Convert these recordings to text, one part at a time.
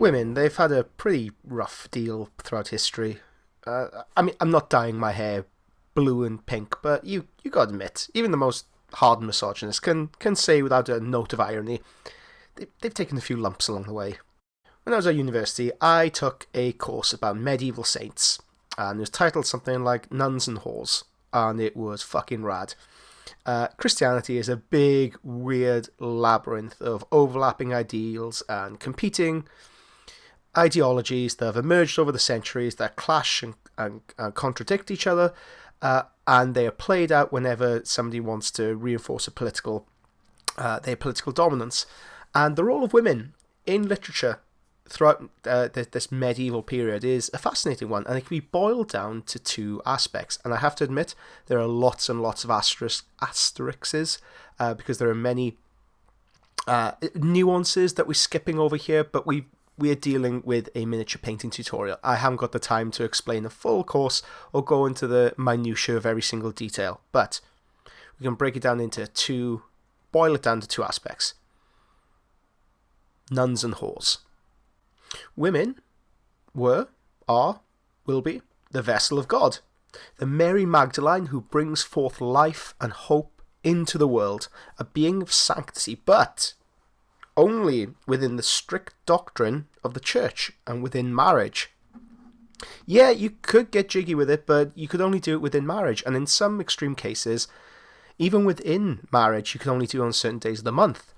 Women, they've had a pretty rough deal throughout history. I mean, I'm not dyeing my hair blue and pink, but you gotta admit, even the most hardened misogynist can say without a note of irony, they've taken a few lumps along the way. When I was at university, I took a course about medieval saints, and it was titled something like Nuns and Whores, and it was fucking rad. Christianity is a big, weird labyrinth of overlapping ideals and competing ideologies that have emerged over the centuries that clash and contradict each other, and they are played out whenever somebody wants to reinforce their political dominance. And the role of women in literature throughout this medieval period is a fascinating one, and it can be boiled down to two aspects. And I have to admit, there are lots and lots of asterisks because there are many nuances that we're skipping over here, but we're dealing with a miniature painting tutorial. I haven't got the time to explain a full course or go into the minutiae of every single detail, but we can boil it down to two aspects. Nuns and whores. Women will be the vessel of God, the Mary Magdalene who brings forth life and hope into the world, a being of sanctity, but only within the strict doctrine of the church and within marriage. Yeah, you could get jiggy with it, but you could only do it within marriage, and in some extreme cases, even within marriage, you could only do it on certain days of the month.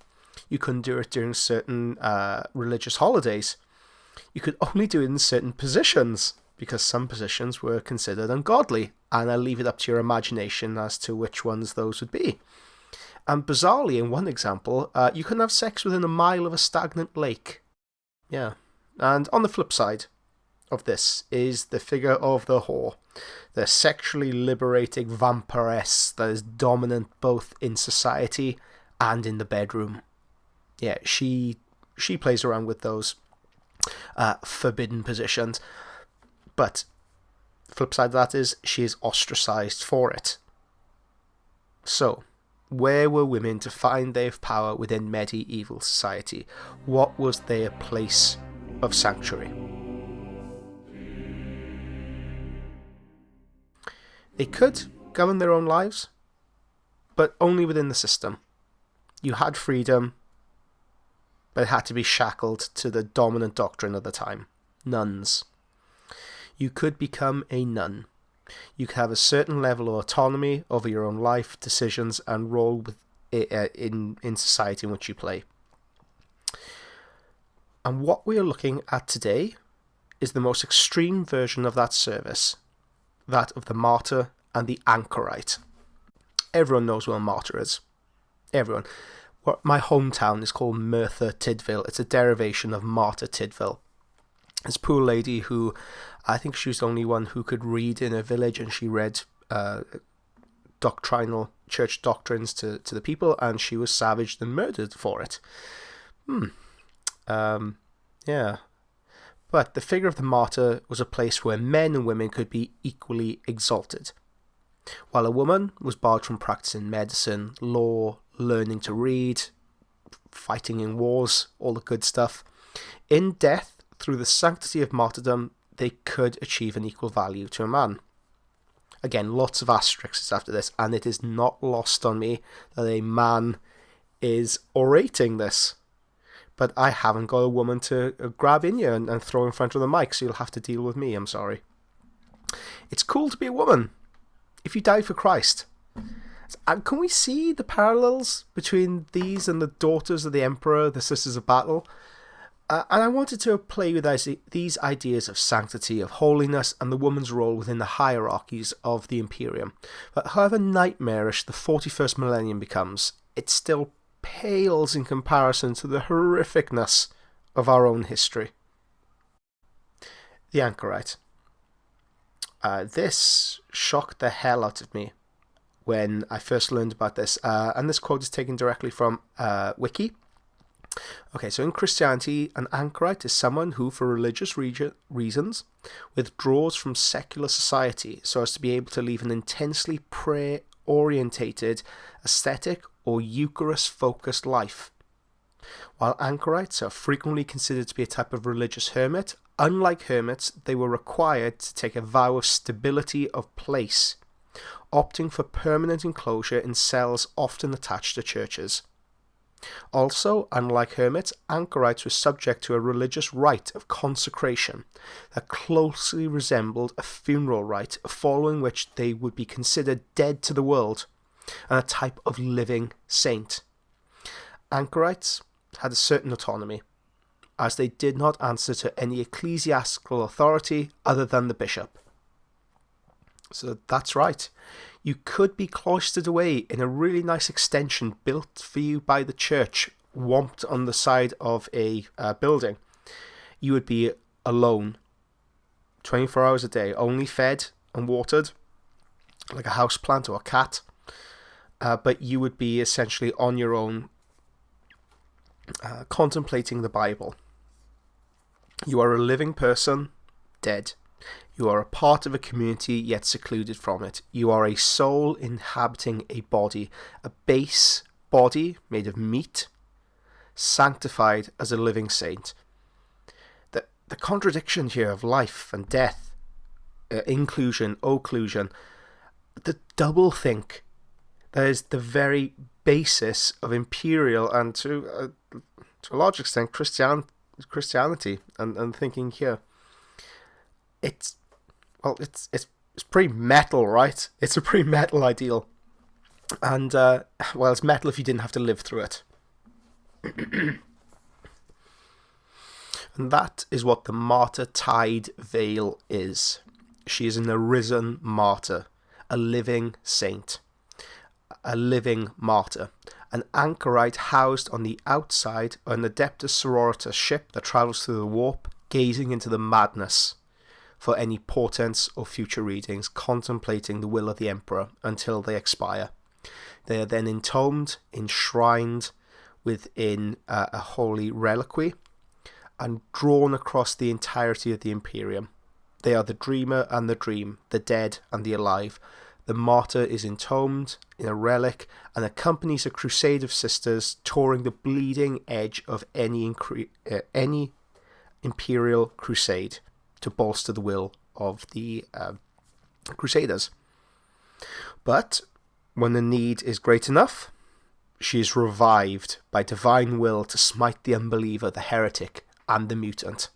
You couldn't do it during certain religious holidays. You could only do it in certain positions, because some positions were considered ungodly, and I'll leave it up to your imagination as to which ones those would be. And bizarrely, in one example, you couldn't have sex within a mile of a stagnant lake. Yeah. And on the flip side of this is the figure of the whore, the sexually liberating vampiress that is dominant both in society and in the bedroom. Yeah, she plays around with those forbidden positions, but flip side of that is she is ostracized for it. So, where were women to find their power within medieval society? What was their place of sanctuary? They could govern their own lives, but only within the system. You had freedom, but it had to be shackled to the dominant doctrine of the time. Nuns. You could become a nun. You could have a certain level of autonomy over your own life, decisions, and role in society in which you play. And what we are looking at today is the most extreme version of that service, that of the martyr and the anchorite. Everyone knows what a martyr is. Everyone. My hometown is called Merthyr Tydfil. It's a derivation of Martyr Tydfil. This poor lady who, I think she was the only one who could read in her village, and she read doctrinal church doctrines to the people, and she was savaged and murdered for it. Yeah. But the figure of the martyr was a place where men and women could be equally exalted. While a woman was barred from practicing medicine, law, learning to read, fighting in wars, all the good stuff, in death, through the sanctity of martyrdom, they could achieve an equal value to a man. Again, lots of asterisks after this, and it is not lost on me that a man is orating this. But I haven't got a woman to grab in you and throw in front of the mic, so you'll have to deal with me, I'm sorry. It's cool to be a woman if you die for Christ. And can we see the parallels between these and the daughters of the Emperor, the Sisters of Battle? And I wanted to play with these ideas of sanctity, of holiness, and the woman's role within the hierarchies of the Imperium. But however nightmarish the 41st millennium becomes, it still pales in comparison to the horrificness of our own history. The anchorite. This shocked the hell out of me when I first learned about this, and this quote is taken directly from Wiki. Okay, so in Christianity, an anchorite is someone who, for religious reasons, withdraws from secular society so as to be able to lead an intensely prayer-orientated, ascetic, or Eucharist-focused life. While anchorites are frequently considered to be a type of religious hermit, unlike hermits, they were required to take a vow of stability of place, opting for permanent enclosure in cells often attached to churches. Also, unlike hermits, anchorites were subject to a religious rite of consecration that closely resembled a funeral rite, following which they would be considered dead to the world and a type of living saint. Anchorites had a certain autonomy, as they did not answer to any ecclesiastical authority other than the bishop. So that's right. You could be cloistered away in a really nice extension built for you by the church, womped on the side of a building. You would be alone, 24 hours a day, only fed and watered, like a houseplant or a cat. But you would be essentially on your own, contemplating the Bible. You are a living person, dead. You are a part of a community, yet secluded from it. You are a soul inhabiting a body, a base body made of meat, sanctified as a living saint. The contradiction here of life and death, inclusion, occlusion, the doublethink, that is the very basis of imperial and to a large extent Christianity and thinking here. It's pretty metal, right? It's a pretty metal ideal. And, it's metal if you didn't have to live through it. And that is what the martyr Tyde veil is. She is an arisen martyr, a living saint, a living martyr, an anchorite housed on the outside of an Adeptus Sororitas ship that travels through the warp, gazing into the madness for any portents or future readings, contemplating the will of the Emperor until they expire. They are then enshrined within a holy reliquary, and drawn across the entirety of the Imperium. They are the dreamer and the dream, the dead and the alive. The martyr is entombed in a relic and accompanies a crusade of sisters touring the bleeding edge of any imperial crusade to bolster the will of the crusaders. But when the need is great enough, she is revived by divine will to smite the unbeliever, the heretic, and the mutant.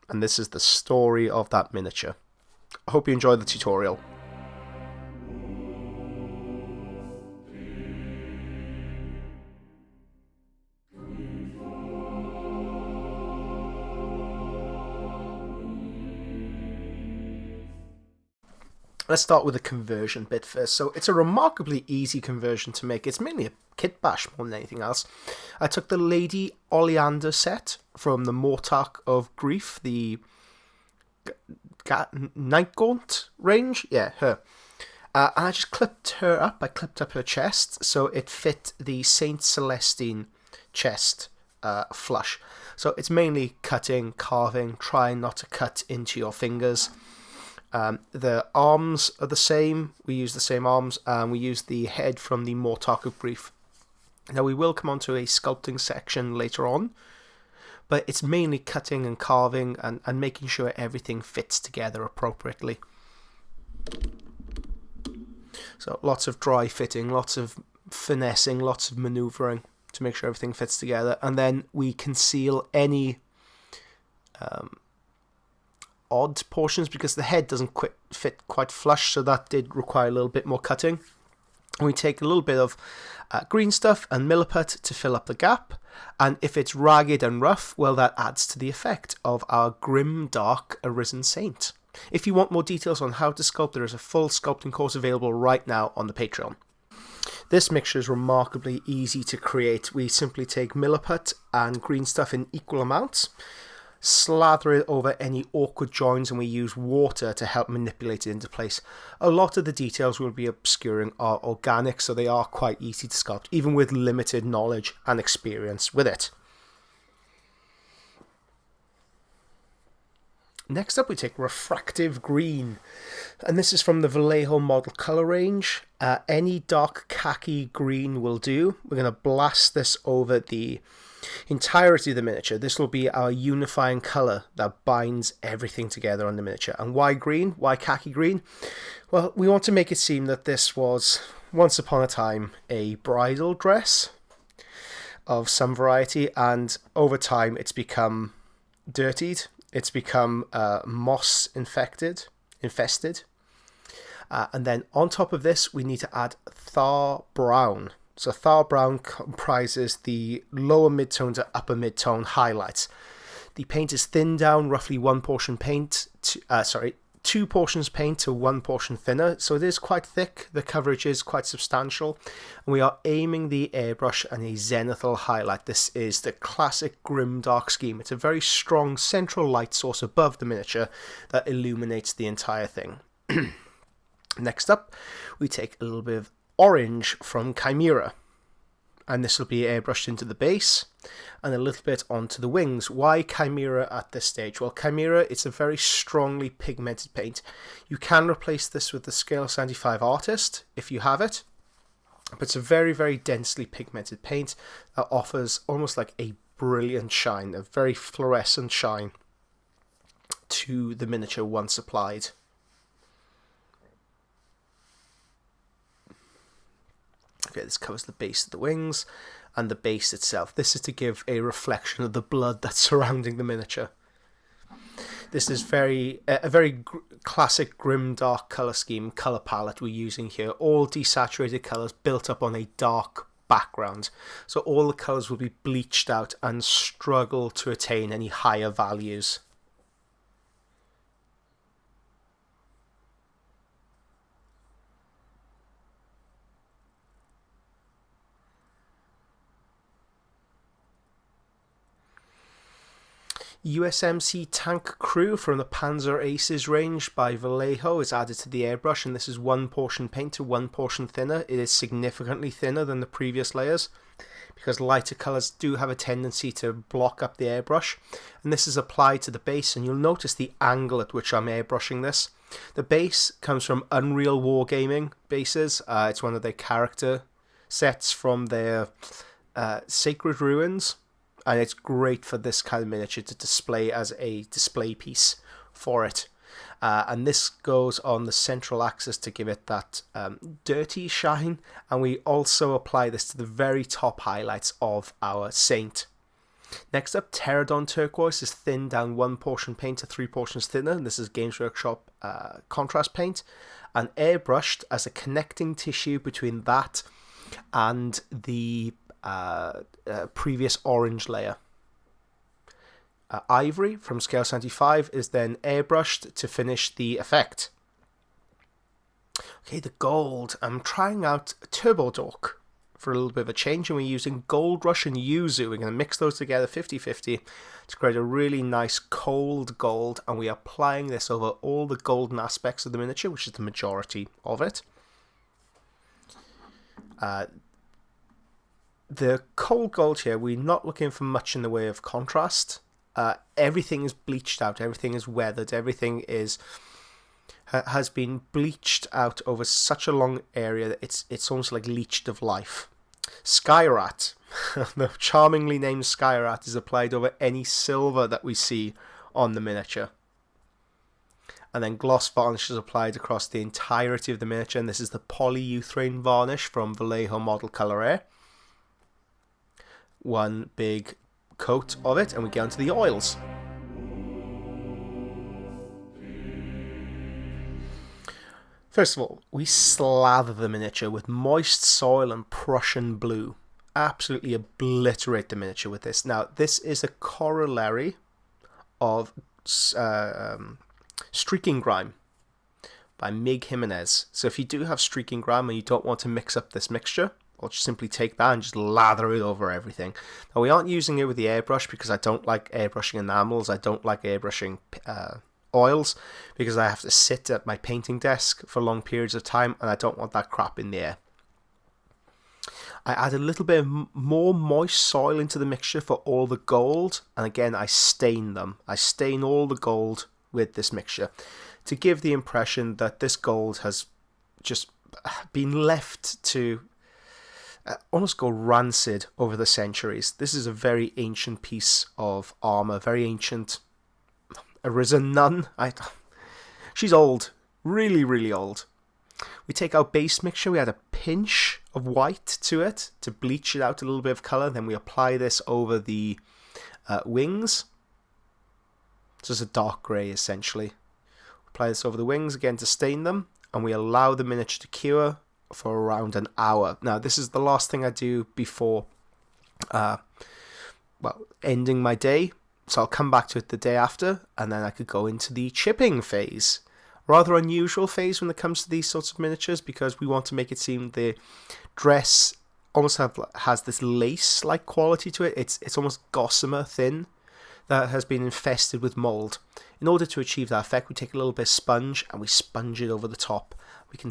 And this is the story of that miniature. I hope you enjoyed the tutorial. Let's start with the conversion bit first. So it's a remarkably easy conversion to make. It's mainly a kit bash more than anything else. I took the Lady Oleander set from the Mortarch of Grief, the Nightgaunt range. Yeah, her. And I just clipped her up. I clipped up her chest so it fit the Saint Celestine chest flush. So it's mainly cutting, carving, trying not to cut into your fingers. The arms are the same. We use the same arms, and we use the head from the Mortarch of Grief. Now, we will come on to a sculpting section later on, but it's mainly cutting and carving and making sure everything fits together appropriately. So lots of dry fitting, lots of finessing, lots of manoeuvring to make sure everything fits together, and then we conceal any odd portions because the head doesn't fit quite flush, so that did require a little bit more cutting. And we take a little bit of green stuff and milliput to fill up the gap, and if it's ragged and rough, well, that adds to the effect of our grim, dark, arisen saint. If you want more details on how to sculpt, there is a full sculpting course available right now on the Patreon. This mixture is remarkably easy to create. We simply take milliput and green stuff in equal amounts, slather it over any awkward joins, and we use water to help manipulate it into place. A lot of the details we'll be obscuring are organic, so they are quite easy to sculpt, even with limited knowledge and experience with it. Next up, we take refractive green, and this is from the Vallejo model color range. Any dark khaki green will do. We're going to blast this over the entirety of the miniature. This will be our unifying color that binds everything together on the miniature. And why green? Why khaki green? Well, we want to make it seem that this was, once upon a time, a bridal dress of some variety, and over time it's become dirtied. It's become moss infested. And then on top of this, we need to add Thar Brown. So Thar Brown comprises the lower mid-tone to upper mid-tone highlights. The paint is thinned down, roughly two portions paint to one portion thinner. So it is quite thick. The coverage is quite substantial. And we are aiming the airbrush and a zenithal highlight. This is the classic grimdark scheme. It's a very strong central light source above the miniature that illuminates the entire thing. Next up, we take a little bit of orange from Chimera, and this will be airbrushed into the base and a little bit onto the wings. Why Chimera at this stage? Well, Chimera, it's a very strongly pigmented paint. You can replace this with the Scale 75 Artist if you have it, but it's a very, very densely pigmented paint that offers almost like a brilliant shine, a very fluorescent shine to the miniature once applied. Okay, this covers the base of the wings and the base itself. This is to give a reflection of the blood that's surrounding the miniature. This is a very classic grimdark colour scheme, colour palette we're using here. All desaturated colours built up on a dark background. So all the colours will be bleached out and struggle to attain any higher values. USMC Tank Crew from the Panzer Aces range by Vallejo is added to the airbrush, and this is one portion paint to one portion thinner. It is significantly thinner than the previous layers because lighter colours do have a tendency to block up the airbrush, and this is applied to the base, and you'll notice the angle at which I'm airbrushing this. The base comes from Unreal Wargaming bases. It's one of their character sets from their Sacred Ruins. And it's great for this kind of miniature to display as a display piece for it. And this goes on the central axis to give it that dirty shine. And we also apply this to the very top highlights of our saint. Next up, Pterodon Turquoise is thinned down one portion paint to three portions thinner. And this is Games Workshop contrast paint. And airbrushed as a connecting tissue between that and the previous orange layer. Ivory from Scale 75 is then airbrushed to finish the effect. Okay, the gold. I'm trying out Turbo Dork for a little bit of a change, and we're using Gold Rush and Yuzu. We're going to mix those together 50-50 to create a really nice cold gold, and we are applying this over all the golden aspects of the miniature, which is the majority of it. The cold gold here, we're not looking for much in the way of contrast. Everything is bleached out, everything is weathered, everything has been bleached out over such a long area that it's almost like leached of life. Skyrat, the charmingly named Skyrat, is applied over any silver that we see on the miniature. And then gloss varnish is applied across the entirety of the miniature, and this is the polyurethane varnish from Vallejo Model Color Air. One big coat of it, and we get onto the oils. First of all, we slather the miniature with moist soil and Prussian blue. Absolutely obliterate the miniature with this. Now, this is a corollary of Streaking Grime by Mig Jimenez. So if you do have Streaking Grime and you don't want to mix up this mixture, I'll just simply take that and just lather it over everything. Now, we aren't using it with the airbrush because I don't like airbrushing enamels. I don't like airbrushing oils because I have to sit at my painting desk for long periods of time, and I don't want that crap in the air. I add a little bit of more moist soil into the mixture for all the gold, and again I stain them. I stain all the gold with this mixture to give the impression that this gold has just been left to almost go rancid over the centuries. This is a very ancient piece of armor, very ancient. Arisen nun. She's old, really, really old. We take our base mixture, we add a pinch of white to it to bleach it out a little bit of colour, then we apply this over the wings. So it's a dark grey essentially. Apply this over the wings again to stain them, and we allow the miniature to cure for around an hour. Now this is the last thing I do before ending my day, so I'll come back to it the day after, and then I could go into the chipping phase. Rather unusual phase when it comes to these sorts of miniatures, because we want to make it seem the dress almost has this lace-like quality to it. It's almost gossamer thin that has been infested with mold. In order to achieve that effect, we take a little bit of sponge and we sponge it over the top. We can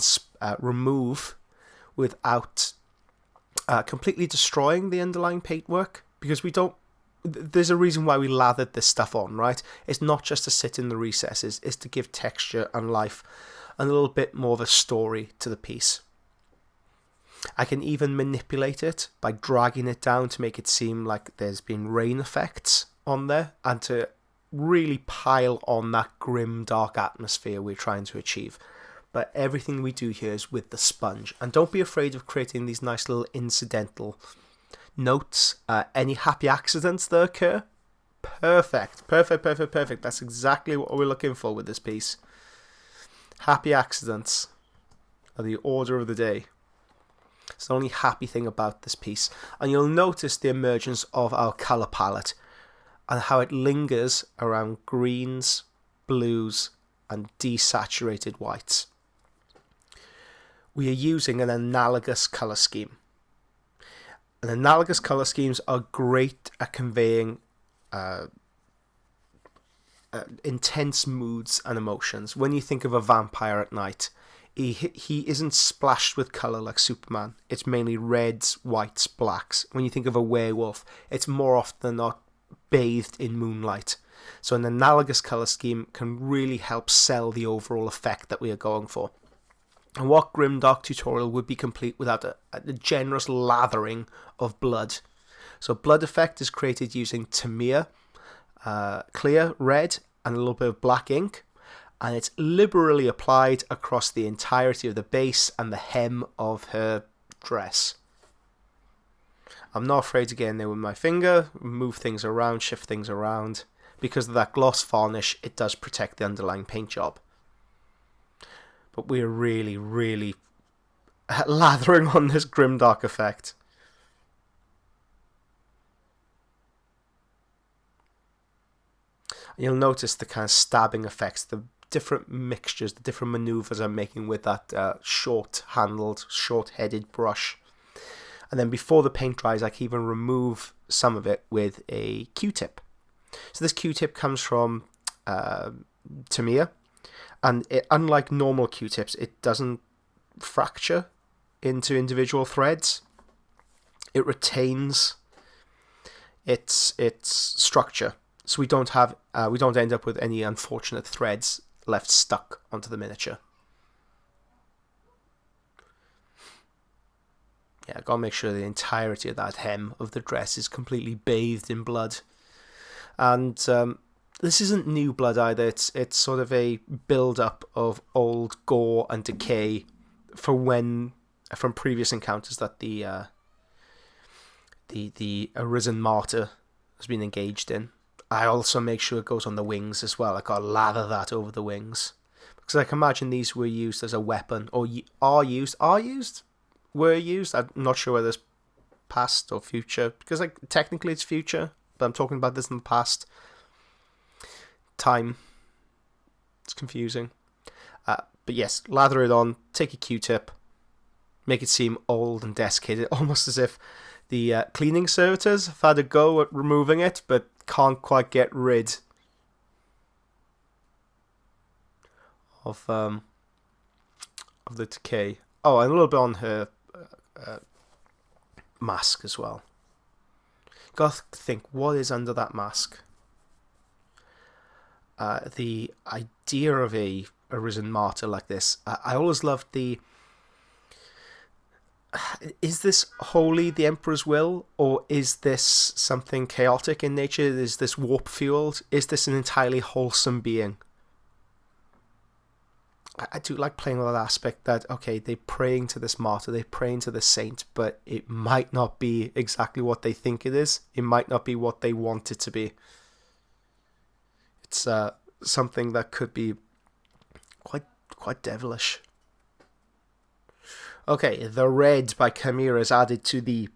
remove without completely destroying the underlying paintwork, because we don't. There's a reason why we lathered this stuff on, right? It's not just to sit in the recesses, it's to give texture and life and a little bit more of a story to the piece. I can even manipulate it by dragging it down to make it seem like there's been rain effects on there, and to really pile on that grim, dark atmosphere we're trying to achieve. But everything we do here is with the sponge. And don't be afraid of creating these nice little incidental notes, any happy accidents that occur. Perfect. That's exactly what we're looking for with this piece. Happy accidents are the order of the day. It's the only happy thing about this piece. And you'll notice the emergence of our colour palette and how it lingers around greens, blues and desaturated whites. We are using an analogous colour scheme. And analogous colour schemes are great at conveying intense moods and emotions. When you think of a vampire at night, he isn't splashed with colour like Superman. It's mainly reds, whites, blacks. When you think of a werewolf, it's more often than not bathed in moonlight. So an analogous colour scheme can really help sell the overall effect that we are going for. And what Grimdark tutorial would be complete without a generous lathering of blood? So blood effect is created using Tamir, clear red and a little bit of black ink, and it's liberally applied across the entirety of the base and the hem of her dress. I'm not afraid to get in there with my finger, move things around, shift things around. Because of that gloss varnish, it does protect the underlying paint job. But we're really, really lathering on this grimdark effect. You'll notice the kind of stabbing effects, the different mixtures, the different maneuvers I'm making with that short-handled, short-headed brush. And then before the paint dries, I can even remove some of it with a Q-tip. So this Q-tip comes from Tamir. And unlike normal Q-tips, it doesn't fracture into individual threads. It retains its structure, so we don't end up with any unfortunate threads left stuck onto the miniature. Yeah, I gotta make sure the entirety of that hem of the dress is completely bathed in blood, and this isn't new blood either. It's sort of a build-up of old gore and decay from previous encounters that the Arisen Martyr has been engaged in. I also make sure it goes on the wings as well. I gotta lather that over the wings, because I can imagine these were used as a weapon, or were used. I'm not sure whether it's past or future, because technically it's future, but I'm talking about this in the past. Time. It's confusing. But yes, lather it on, take a Q-tip, make it seem old and desiccated, almost as if the cleaning servitors have had a go at removing it, but can't quite get rid of the decay. Oh, and a little bit on her mask as well. Gotta think, what is under that mask? the idea of a risen martyr like this. I always loved the... Is this wholly the Emperor's will, or is this something chaotic in nature? Is this warp-fueled? Is this an entirely wholesome being? I do like playing with that aspect that, okay, they're praying to this martyr, they're praying to this saint, but it might not be exactly what they think it is. It might not be what they want it to be. It's something that could be quite devilish. Okay, the red by Chimera is added to the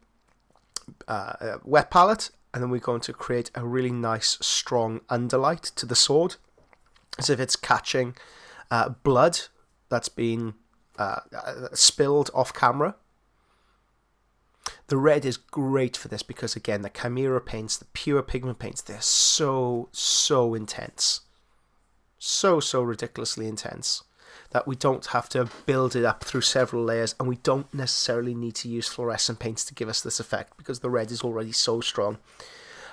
wet palette, and then we're going to create a really nice, strong underlight to the sword, as if it's catching blood that's been spilled off camera. The red is great for this because, again, the Chimera paints, the pure pigment paints, they're so intense. So ridiculously intense that we don't have to build it up through several layers, and we don't necessarily need to use fluorescent paints to give us this effect because the red is already so strong.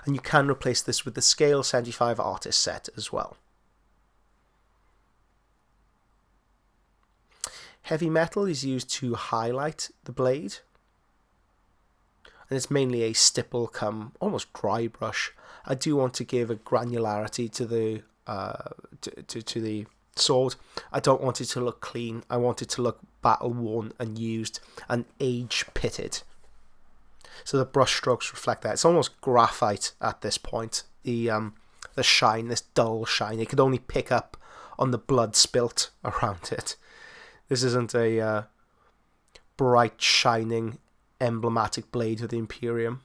And you can replace this with the Scale 75 Artist set as well. Heavy metal is used to highlight the blade, and it's mainly a stipple come almost dry brush. I do want to give a granularity to the to the sword. I don't want it to look clean. I want it to look battle worn and used and age pitted. So the brush strokes reflect that. It's almost graphite at this point. The shine, this dull shine, it could only pick up on the blood spilt around it. This isn't a bright, shining, emblematic blade of the Imperium.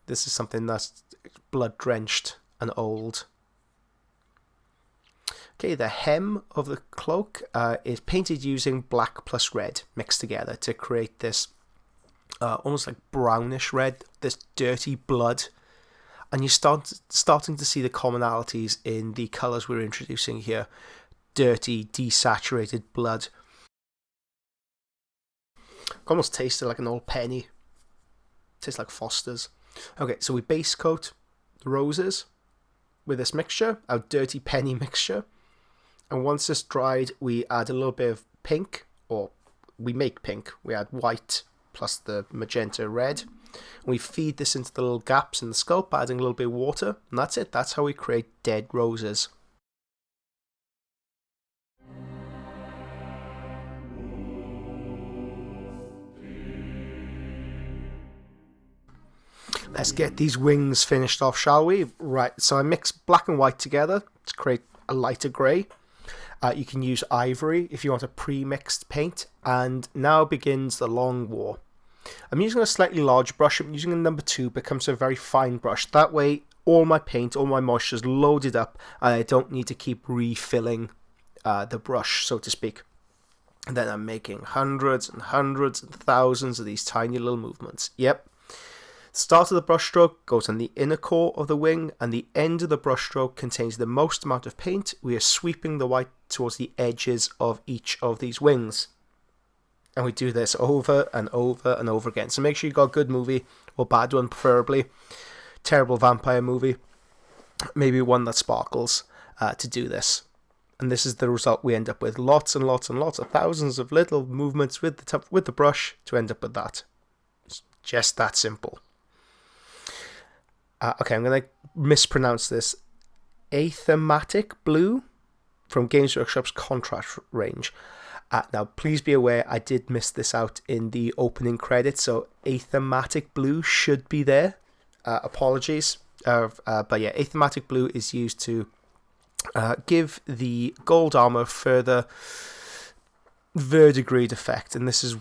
This is something that's blood-drenched and old. Okay, the hem of the cloak is painted using black plus red mixed together to create this almost like brownish red, this dirty blood. And you're starting to see the commonalities in the colours we're introducing here. Dirty, desaturated blood. Almost tasted like an old penny. Tastes like Foster's. Okay, so we base coat the roses with this mixture, our dirty penny mixture. And once it's dried, we add a little bit of pink, or we make pink. We add white plus the magenta red. We feed this into the little gaps in the sculpt, adding a little bit of water. And that's it. That's how we create dead roses. Let's get these wings finished off, shall we? Right, so I mix black and white together to create a lighter grey. You can use ivory if you want a pre-mixed paint. And now begins the long war. I'm using a slightly large brush. I'm using a number 2, becomes a very fine brush. That way, all my paint, all my moisture is loaded up, and I don't need to keep refilling the brush, so to speak. And then I'm making hundreds and hundreds and thousands of these tiny little movements. Yep. Start of the brushstroke goes on the inner core of the wing, and the end of the brushstroke contains the most amount of paint. We are sweeping the white towards the edges of each of these wings. And we do this over and over and over again. So make sure you got a good movie, or bad one preferably. Terrible vampire movie. Maybe one that sparkles to do this. And this is the result we end up with. Lots and lots and lots of thousands of little movements with the brush to end up with that. It's just that simple. Okay, I'm going to mispronounce this. Athematic Blue from Games Workshop's contrast range. Now, please be aware, I did miss this out in the opening credits, so Athematic Blue should be there. Apologies. But yeah, Athematic Blue is used to give the gold armor further verdigris effect, and this is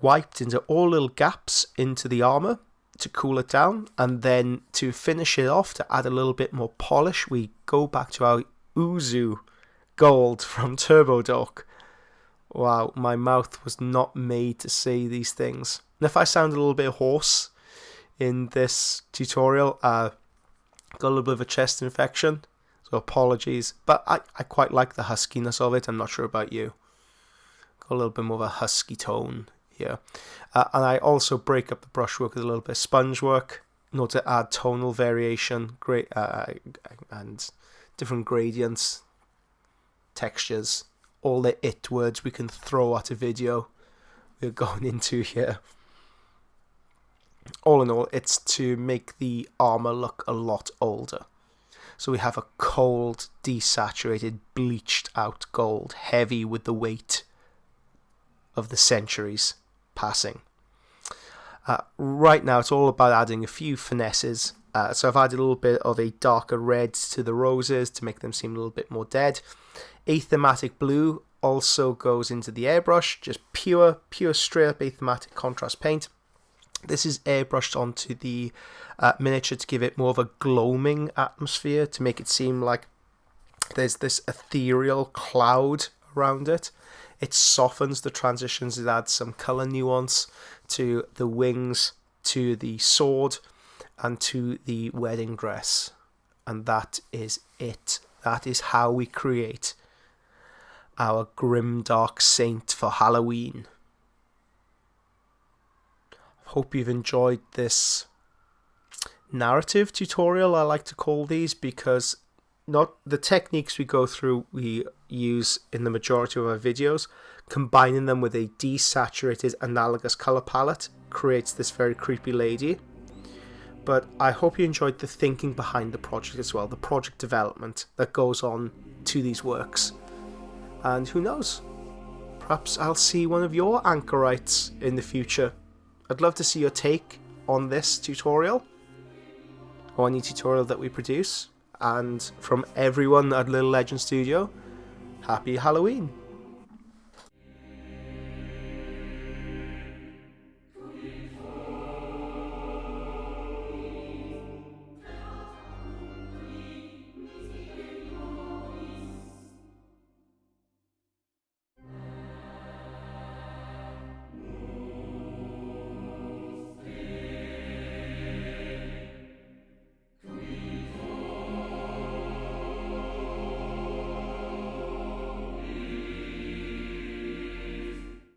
wiped into all little gaps into the armor to cool it down, and then to finish it off, to add a little bit more polish, we go back to our Uzu gold from Turbo Dork. Wow, my mouth was not made to say these things. And if I sound a little bit hoarse in this tutorial, got a little bit of a chest infection, so apologies, but I quite like the huskiness of it. I'm not sure about you. Got a little bit more of a husky tone here. And I also break up the brushwork with a little bit of sponge work in order to add tonal variation, and different gradients, textures, all the it words we can throw at a video we're going into here. All in all, it's to make the armor look a lot older. So we have a cold, desaturated, bleached out gold, heavy with the weight of the centuries passing. Right now, it's all about adding a few finesses. So I've added a little bit of a darker red to the roses to make them seem a little bit more dead. Athematic blue also goes into the airbrush, just pure straight up athematic contrast paint. This is airbrushed onto the miniature to give it more of a gloaming atmosphere, to make it seem like there's this ethereal cloud around it. It softens the transitions, it adds some colour nuance to the wings, to the sword, and to the wedding dress. And that is it. That is how we create our grimdark saint for Halloween. Hope you've enjoyed this narrative tutorial, I like to call these, because not the techniques we go through we use in the majority of our videos, combining them with a desaturated analogous colour palette creates this very creepy lady. But I hope you enjoyed the thinking behind the project as well, the project development that goes on to these works. And who knows, perhaps I'll see one of your anchorites in the future. I'd love to see your take on this tutorial, or any tutorial that we produce. And from everyone at Little Legend Studio, happy Halloween!